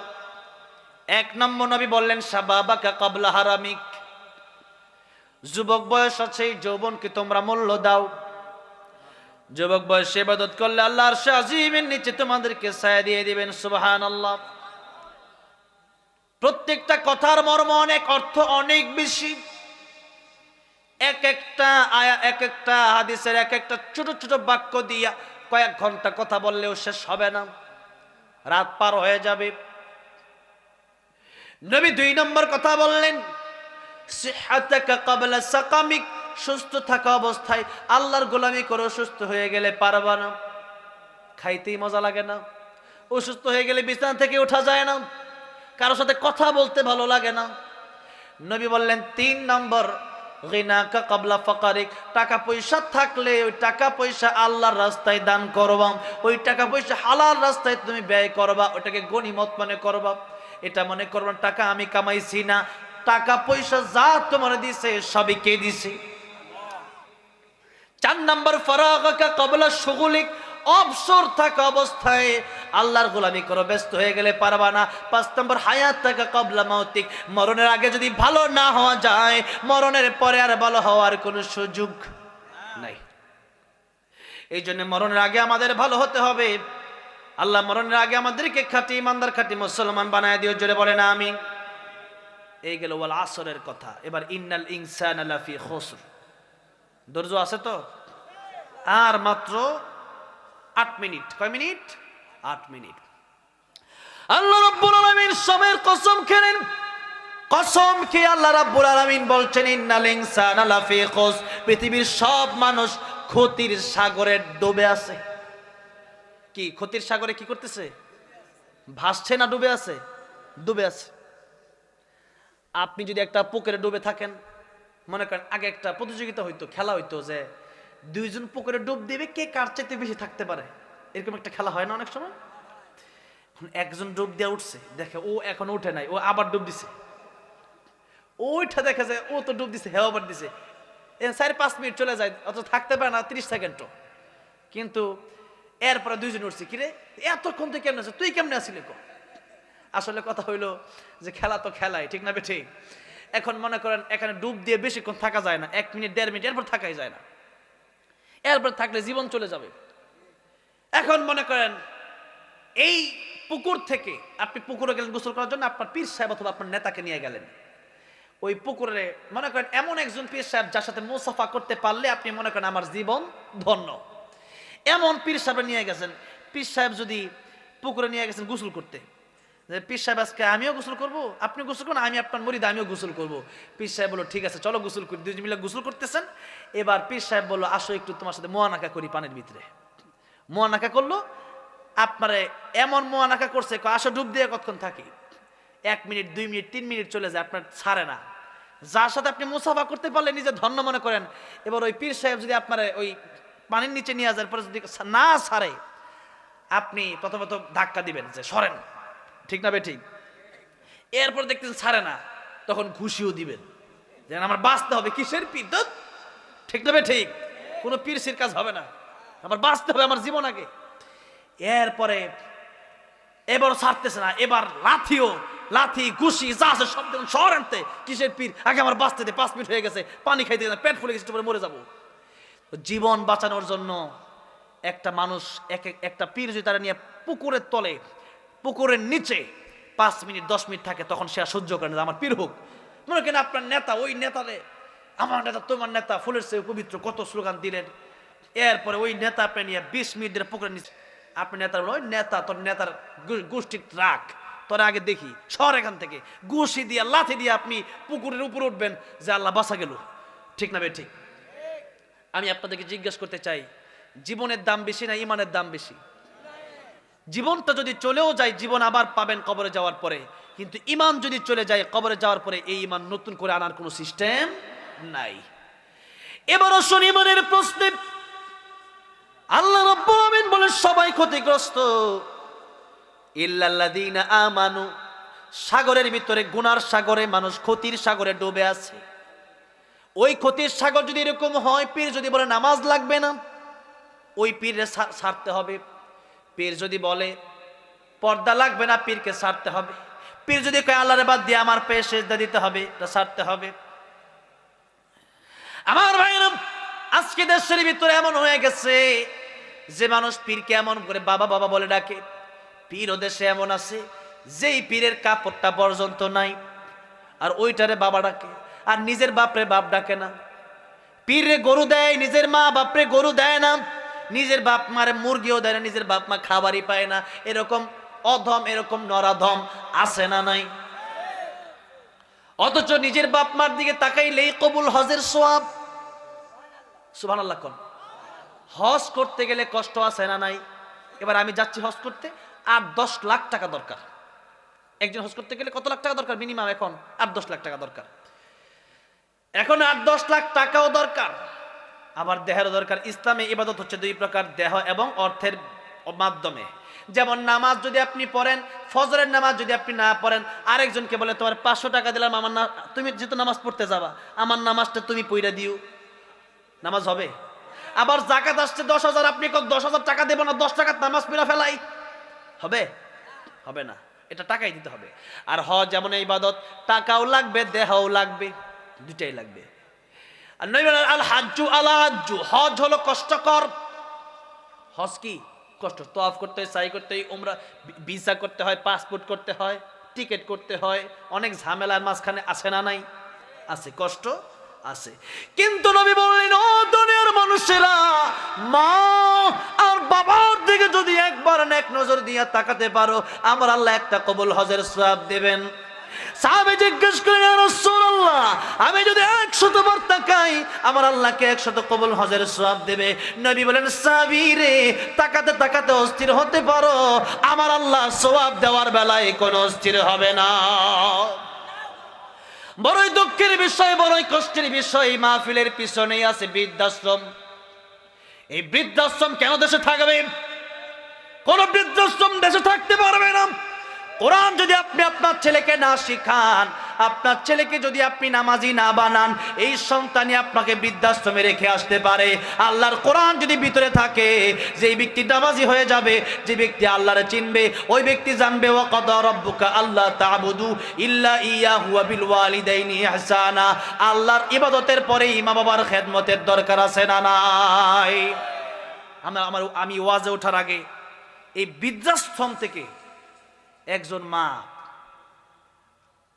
A: 1 নম্বর নবী বললেন শাবাবাকা ক্বাবলা হারামিক, যুবক বয়স আছে, যৌবনকে তোমরা মূল্য দাও। যুবক বয়সে ইবাদত করলে আল্লাহর আরশে আজিমের নিচে তোমাদেরকে ছায়া দিয়ে দিবেন। সুবহানাল্লাহ। প্রত্যেকটা কথার মর্ম অনেক, অর্থ অনেক বেশি। এক একটা আয়া, এক একটা হাদিসের এক একটা ছোট ছোট বাক্য দিয়া কয়েক ঘন্টা কথা বললেও শেষ হবে না, রাত পার হয়ে যাবে। নবী 2 নম্বর কথা বললেন সিহহাতাকা ক্বাবলা সাকামিক, সুস্থ থাকা অবস্থায় আল্লাহর গোলামি করে সুস্থ হয়ে গেলে পারবা না, খাইতেই মজা লাগে না। অসুস্থ হয়ে গেলে বিছানা থেকে ওঠা যায় না, কারোর সাথে কথা বলতে ভালো লাগে না। নবী বললেন 3 নম্বর গিনাকা ক্বাবলা ফাকারিক, টাকা পয়সা থাকলে ওই টাকা পয়সা আল্লাহর রাস্তায় দান করবা, ওই টাকা পয়সা হালাল রাস্তায় তুমি ব্যয় করবা, ওটাকে গনিমত মনে করবা। এটা মনে করবা টাকা আমি কামাইছি না, টাকা পয়সা যা তোমার দিছে সবই কে দিছে। 4 নম্বর ফারাগাকা ক্বাবলা শুগুলিক, অবসর থাকা অবস্থায় আল্লাহর গোলামি করো, ব্যস্ত হয়ে গেলে পারবা না। 5 নম্বর হায়াতাকা ক্বাবলা মাউতিক, মরণের আগে যদি ভালো না হওয়া যায়, মরণের পরে আর ভালো হওয়ার কোনো সুযোগ নাই। এই জন্য মরণের আগে আমাদের ভালো হতে হবে। আল্লাহ মরণের আগে আমাদেরকে খাঁটি ইমানদার, খাঁটি মুসলমান বানায় দিও। জোরে বলেন আমিন। এই গেল ওয়াল আসরের কথা। এবার ইন্নাল ইনসানা লাফি খুসর, ধৈর্য আছে তো? আর মাত্র 8 মিনিট। কয় মিনিট? 8 মিনিট। আল্লাহ রাব্বুল আলামিন সময়ের কসম খেলেন। কসম খেয়ে আল্লাহ রাব্বুল আলামিন বলছেন ইন্নাল ইনসানা লাফি খুস, পৃথিবীর সব মানুষ ক্ষতির সাগরে ডুবে আছে। কি ক্ষতির সাগরে কি করতেছে? ভাসছে না ডুবে আছে? ডুবে আছে। আপনি যদি একটা পুকুরে ডুবে থাকেন, মনে করেন আগে একটা প্রতিযোগিতা হইতো, খেলা হইতো যে 2 জন পুকুরে ডুব দিবে, কে কার চাইতে বেশি থাকতে পারে, এরকম একটা খেলা হয় না অনেক সময়? একজন ডুব দিয়ে উঠছে, দেখে ও এখন উঠে নাই, ও আবার ডুব দিছে। ওইটা দেখা যায় ও তো ডুব দিছে, হেও আবার দিছে, 4-5 মিনিট চলে যায়, অত থাকতে পারে না 30 সেকেন্ডও। কিন্তু এরপরে 2 জন উঠছে, কিরে এতক্ষণ তুই কেমনে আছিস, তুই কেমনে আসিলি? আসলে কথা হইলো যে খেলা তো খেলাই, ঠিক না বেঠে? এখন মনে করেন এখানে ডুব দিয়ে বেশিক্ষণ থাকা যায় না, 1 মিনিট 1.5 মিনিট, এরপর থাকাই যায় না। এরপর থাকলে জীবন চলে যাবে। এখন মনে করেন এই পুকুর থেকে আপনি পুকুরে গেলেন গোসল করার জন্য, আপনার পীর সাহেব অথবা আপনার নেতাকে নিয়ে গেলেন ওই পুকুরে। মনে করেন এমন একজন পীর সাহেব যার সাথে মুসাফা করতে পারলে আপনি মনে করেন আমার জীবন ধন্য, এমন পীর সাহেব নিয়ে গেছেন। পীর সাহেব যদি পুকুরে নিয়ে গেছেন গোসল করতে, পীর সাহেব আজকে আমিও গোসল করবো, আপনি গোসল করুন, আমি আপনার মুরিদ, আমিও গোসল করবো। পীর সাহেব বললো ঠিক আছে চলো গোসল করি। 2 জন মিলে গোসল করতেছেন। এবার পীর সাহেব বললো আসো একটু তোমার সাথে মোয়ানাকা করি পানির ভিতরে। মোয়ানাকা করলো, আপনারে এমন মোয়ানাকা করছে, আসো ডুব দিয়ে কতক্ষণ থাকি। 1 মিনিট 2 মিনিট 3 মিনিট চলে যায়, আপনার ছাড়ে না। যার সাথে আপনি মুসাফা করতে পারলে নিজে ধন্য মনে করেন। এবার ওই পীর সাহেব যদি আপনার ওই পানির নিচে নিয়ে যায়, পরে যদি না ছাড়ে, আপনি প্রথমত ধাক্কা দিবেন যে সরেন, ঠিক না ঠিক? এরপর দেখতেছেন ছাড়ে না, তখন ঘুষিও দিবেন যে আমার বাঁচতে হবে। কিসের পীর? ঠিক না ঠিক? কোনো পীরসির কাজ হবে না, আমার বাঁচতে হবে, আমার জীবন আগে। এরপরে এবার ছাড়তেছে না, এবার লাথি ঘুষি যা আছে সব দেখুন শহর আনতে। কিসের পীর? আগে আমার বাঁচতে দে, 5 মিনিট হয়ে গেছে, পানি খাইতে গেছে, পেট ফুলে গেছে, পরে মরে যাবো। জীবন বাঁচানোর জন্য একটা মানুষ একটা পীর যদি তারা নিয়ে পুকুরের তলে, পুকুরের নিচে 5 মিনিট 10 মিনিট থাকে, তখন সে আর সহ্য করে না আমার পীর হোক। মনে করেন আপনার নেতা, ওই নেতারে আমার নেতা তোমার নেতা ফুলের চেয়ে পবিত্র, কত স্লোগান দিলেন। এরপরে ওই নেতা আপনি নিয়ে 20 মিনিট ধরে পুকুরের নিচে, আপনি নেতার ওই নেতা, তোর নেতার গোষ্ঠী রাখ, তোরা আগে দেখি শহর এখান থেকে, ঘুষি দিয়ে লাথি দিয়ে আপনি পুকুরের উপরে উঠবেন যে আল্লাহ বাঁচা গেল। ঠিক না ঠিক? আমি আপনাদেরকে জিজ্ঞেস করতে চাই, জীবনের দাম বেশি না ইমানের দাম বেশি? জীবনটা যদি চলেও যায়, জীবন আবার পাবেন কবরে যাওয়ার পরে, কিন্তু ইমান যদি চলে যায় কবরে যাওয়ার পরে, এই ইমান নতুন করে আনার কোনো সিস্টেম নাই। এবার আসুন ইমানের প্রশ্নে। আল্লাহ রাব্বুল আমিন বলেন সবাই ক্ষতিগ্রস্ত ইল্লাল্লাযীনা আমানু। সাগরের ভিতরে, গুনার সাগরে মানুষ ক্ষতির সাগরে ডুবে আছে। ওই ক্ষতির সাগর যদি এরকম হয়, পীর যদি বলে নামাজ লাগবে না, ওই পীরে ছাড়তে হবে। পীর যদি বলে পর্দা লাগবে না, পীরকে ছাড়তে হবে। পীর যদি কয় আল্লাহর বাদ দিয়ে আমার পায়ে সেজদা দিতে হবে, এটা ছাড়তে হবে। আমার ভাইরা, আজকে দেশের ভিতরে এমন হয়ে গেছে যে মানুষ পীরকে এমন করে বাবা বাবা বলে ডাকে। পীর ও দেশে এমন আছে যেই পীরের কাপড়টা পর্যন্ত নাই, আর ওইটারে বাবা ডাকে, আর নিজের বাপরে বাপ ডাকে না। পীরে গরু দেয়, নিজের মা বাপরে গরু দেয় না। নিজের বাপ মারে মুরগিও দেয় না, নিজের বাপ মা খাবারই পায় না। এরকম অধম, এরকম নরাধম আছে না নাই? অথচ নিজের বাপ মার দিকে তাকাইলেই কবুল হজের সওয়াব। সুবহানাল্লাহ কোন। হজ করতে গেলে কষ্ট আছে না নাই? এবার আমি যাচ্ছি হজ করতে, আর 10 লাখ টাকা দরকার। একজন হজ করতে গেলে কত লাখ টাকা দরকার? মিনিমাম এখন 8-10 লাখ টাকা দরকার। এখন 8-10 লাখ টাকাও দরকার, আবার দেহেরও দরকার। ইসলামে ইবাদত হচ্ছে 2 প্রকার, দেহ এবং অর্থের মাধ্যমে। যেমন নামাজ যদি আপনি পড়েন, ফজরের নামাজ যদি আপনি না পড়েন, আরেকজনকে বলে তোমার 500 টাকা দিলাম, আমার না, তুমি যেহেতু নামাজ পড়তে যাবা, আমার নামাজটা তুমি পড়ে দিও, নামাজ হবে। আবার যাকাত আসছে 10,000, আপনি 10,000 টাকা দেব না, 10 টাকার নামাজ পড়া ফেলাই, হবে? হবে না, এটা টাকাই দিতে হবে। আর হজ যেমন ইবাদত, টাকাও লাগবে, দেহও লাগবে, দুটাই লাগবে। আর নবী বলেন আল হাজ্জু আলা হাজ্জু, হজ হলো কষ্টকর। হজ কি কষ্ট? তওয়াফ করতে হয়, সাই করতে হয়, উমরা, ভিসা করতে হয়, পাসপোর্ট করতে হয়, টিকিট করতে হয়, অনেক ঝামেলার মাঝখানে আছে না নাই? আছে, কষ্ট আছে। কিন্তু নবী বললেন ও দুনিয়ার মানুষেরা, মা আর বাবার দিকে যদি একবার নেক নজর দিয়ে তাকাতে পারো, আমার আল্লাহ একটা কবুল হজের সওয়াব দেবেন। সাহাবে জিজ্ঞেস করেন ইয়া রাসূলুল্লাহ, আমি যদি 100 বার তাকাই, আমার আল্লাহকে 100 কবুল হজের সওয়াব দেবে? নবী বলেন সাহাবী রে, তাকাতে তাকাতে অস্থির হতে পারো, আমার আল্লাহ সওয়াব দেওয়ার বেলায় কোনো অস্থির হবে না। বড়ই দুঃখের বিষয়, বড়ই কষ্টের বিষয়, মাহফিলের পিছনেই আছে বৃদ্ধাশ্রম। এই বৃদ্ধাশ্রম কেন দেশে থাকবে? কোন বৃদ্ধাশ্রম দেশে থাকতে পারবে না। কোরআন যদি আপনি আপনার ছেলেকে না শিখান, আপনার ছেলেকে যদি আপনি নামাজি না বানান, এই সন্তানই আপনাকে বৃদ্ধাশ্রমে রেখে আসতে পারে। আল্লাহর কোরআন যদি ভিতরে থাকে, যে ব্যক্তি নামাজি হয়ে যাবে, যে ব্যক্তি আল্লাহরে চিনবে, ওই ব্যক্তি জানবে ওয়া কাদা রাব্বুকা আল্লা তা'বুদু ইল্লা ইয়াহু ওয়া বিল ওয়ালিদাইনি ইহসানা। আল্লাহর ইবাদতের পরে মা বাবার খেদমতের দরকার আছে না নাই? আমি ওয়াজে ওঠার আগে এই বৃদ্ধাশ্রম থেকে একজন মা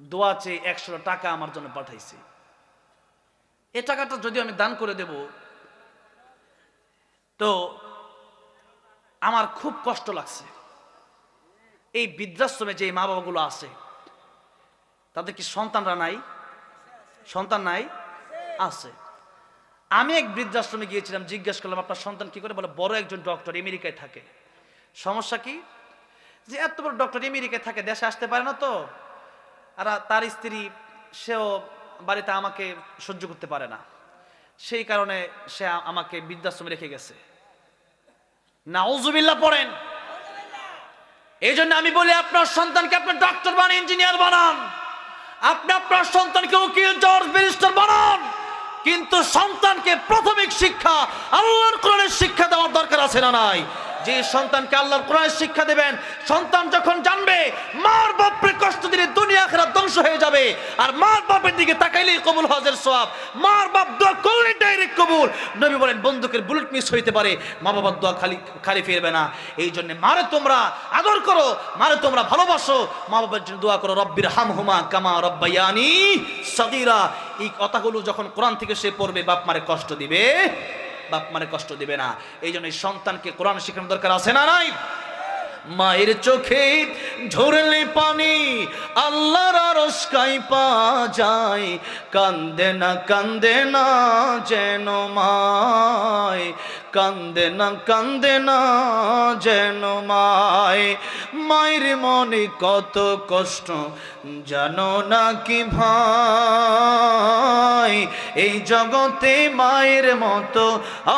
A: দোয়া চেয়ে 100 টাকা আমার জন্য পাঠাইছে। এই টাকাটা যদি আমি দান করে দেব, তো আমার খুব কষ্ট লাগছে। এই বৃদ্ধাশ্রমে যে মা বাবাগুলো আছে, তাদের কি সন্তানরা নাই? সন্তান নাই? আছে। আমি এক বৃদ্ধাশ্রমে গিয়েছিলাম, জিজ্ঞেস করলাম আপনার সন্তান কি করে? বলে বড় একজন ডক্টর, আমেরিকায় থাকে। সমস্যা কি? যে এত বড় ডক্টর আমেরিকায় থাকে, দেশে আসতে পারে না, তো আর তার স্ত্রী সেও বাড়িতে আমাকে সহ্য করতে পারে না, সেই কারণে সে আমাকে বৃদ্ধাশ্রমে রেখে গেছে। নাউজুবিল্লাহ পড়েন। এই জন্য আমি বলি, আপনার সন্তানকে আপনি ডক্টর বানান, ইঞ্জিনিয়ার বানান, আপনি আপনার সন্তানকে উকিল, জজ, ব্যারিস্টার বানান, কিন্তু সন্তানকে প্রাথমিক শিক্ষা আল্লাহর কোরআনের শিক্ষা দেওয়ার দরকার আছে না নাই? যে সন্তানকে আল্লাহর কোরআনের শিক্ষা দেবেন, সন্তান যখন জানবে মার বাপের কষ্ট দিলে দুনিয়া আখিরাত ধ্বংস হয়ে যাবে, আর মার বাপের দিকে তাকাইলেই কবুল হজের সওয়াব, মার বাপ দোয়া করলে ডাইরেক্ট কবুল। নবী বলেন বন্দুকের বুলেট মিস হইতে পারে, মা বাবার দোয়া খালি ফিরবে না। এই জন্য মারে তোমরা আদর করো, মারে তোমরা ভালোবাসো, মা বাবার জন্য দোয়া করো, রব্বির হামহুমা কামা রব্বায়ানি সগীরা। এই কথাগুলো যখন কোরআন থেকে সে পড়বে, বাপ মারে কষ্ট দিবে, বাপ মারে কষ্ট দিবে না। এই জন্য সন্তানকে কোরআন শেখানোর দরকার আছে না নাই? মায়ের চোখে ঝরলে পানি আল্লাহর আরশ কাঁইপা যায়, কান্দে না যেন মায়, কান্দে না যেন মায়। মায়ের মনে কত কষ্ট জানো না কি ভাই, এই জগতে মায়ের মতো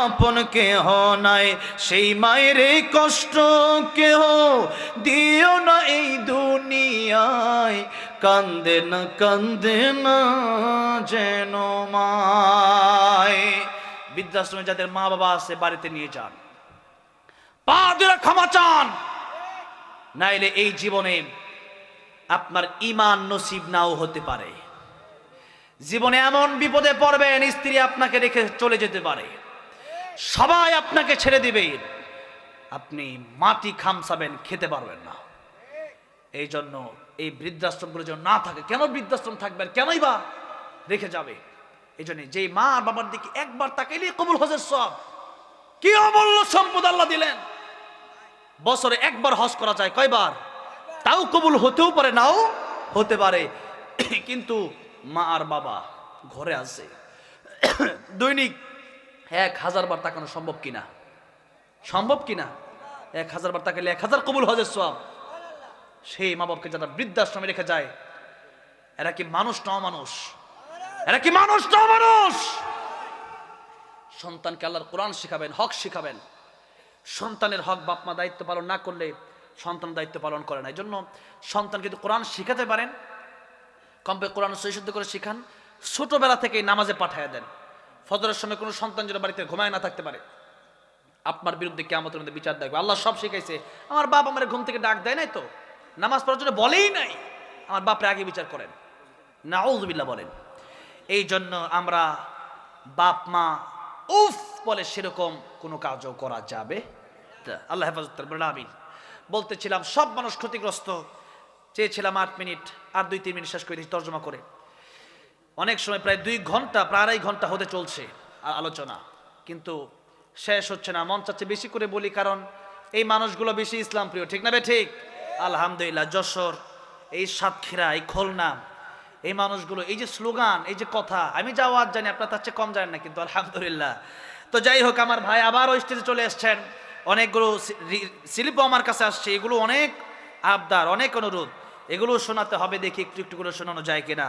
A: আপন কেহ নাই, সেই মায়ের এই কষ্ট কেহ দিও না এই দুনিয়ায়, কান্দে না যেন মায়। বৃদ্ধাশ্রমে যাদের মা বাবা আছে বাড়িতে নিয়ে যান, পা ধরে ক্ষমা চান, নাইলে এই জীবনে আপনার ঈমান নসিব নাও হতে পারে। জীবনে এমন বিপদে পড়বেন, স্ত্রী আপনাকে রেখে চলে যেতে পারে, সবাই আপনাকে ছেড়ে দিবে, আপনি মাটি খামসাবেন, খেতে পারবেন না। এই জন্য এই বৃদ্ধাশ্রমগুলো যেন না থাকে। কেন বৃদ্ধাশ্রম থাকবেন, কেনই বা রেখে যাবে? এই জন্য যে মা বাবার দিকে একবার তাকাইলেই কবুল হজের সওয়াব। কি অমূল্য সম্পদ আল্লাহ দিলেন। বছরে একবার হজ করা যায়, কয়বার? তাও কবুল হতেও পারে, নাও হতে পারে। কিন্তু মা আর বাবা ঘরে আছে, দৈনিক 1000 বার তাকানো সম্ভব কিনা? সম্ভব কিনা? 1000 বার তাকালে 1000 কবুল হজের সওয়াব। সেই মা বাবাকে যারা বৃদ্ধাশ্রমে রেখে যায়, এরা কি মানুষ না অমানুষ? এরা কি মানুষ না অমানুষ? সন্তানকে আল্লাহর কোরআন শিখাবেন, হক শিখাবেন। সন্তানের হক বাপ মা দায়িত্ব পালন না করলে সন্তান দায়িত্ব পালন করে না। এই জন্য সন্তানকে যদি কোরআন শিখাতে পারেন, কমপক্ষে কোরআন সহিশুদ্ধ করে শিখান, ছোটবেলা থেকেই নামাজে পাঠায় দেন। ফজরের সময় কোনো সন্তান যেন বাড়িতে ঘুমায় না থাকতে পারে, আপনার বিরুদ্ধে কিয়ামতের মধ্যে বিচার দেখবে। আল্লাহ সব শিখাইছে। আমার বাপ আমার ঘুম থেকে ডাক দেয় নাই তো, নামাজ পড়ার জন্য বলেই নাই, আমার বাপরে আগে বিচার করেন, নাউযুবিল্লাহ বলেন। এই জন্য আমরা বাপ মা উফ বলে সেরকম কোনো কাজও করা যাবে না। আল্লাহ হেফাজত করবেন, আমিন। বলতেছিলাম সব মানুষ ক্ষতিগ্রস্ত। চেয়েছিলাম 8 মিনিট, আর 2-3 মিনিট শেষ করে দিয়েছি তর্জমা করে। অনেক সময় প্রায় 2 ঘন্টা, প্রায় 2.5 ঘন্টা হতে চলছে আলোচনা, কিন্তু শেষ হচ্ছে না। মন চাচ্ছে বেশি করে বলি, কারণ এই মানুষগুলো বেশি ইসলাম প্রিয়, ঠিক না বে ঠিক? আলহামদুলিল্লাহ, যশোর, এই সাতক্ষীরা, এই খুলনা, এই মানুষগুলো, এই যে স্লোগান, এই যে কথা, আমি যা ওয়াজ জানি আপনার তার চেয়ে কম জানেন না, কিন্তু আলহামদুলিল্লাহ। তো যাই হোক, আমার ভাই আবারও স্টেজে চলে এসছেন, অনেকগুলো স্লিপও আমার কাছে আসছে, এগুলো অনেক আবদার, অনেক অনুরোধ, এগুলো শোনাতে হবে, দেখি একটু একটু করে শোনানো যায় কিনা।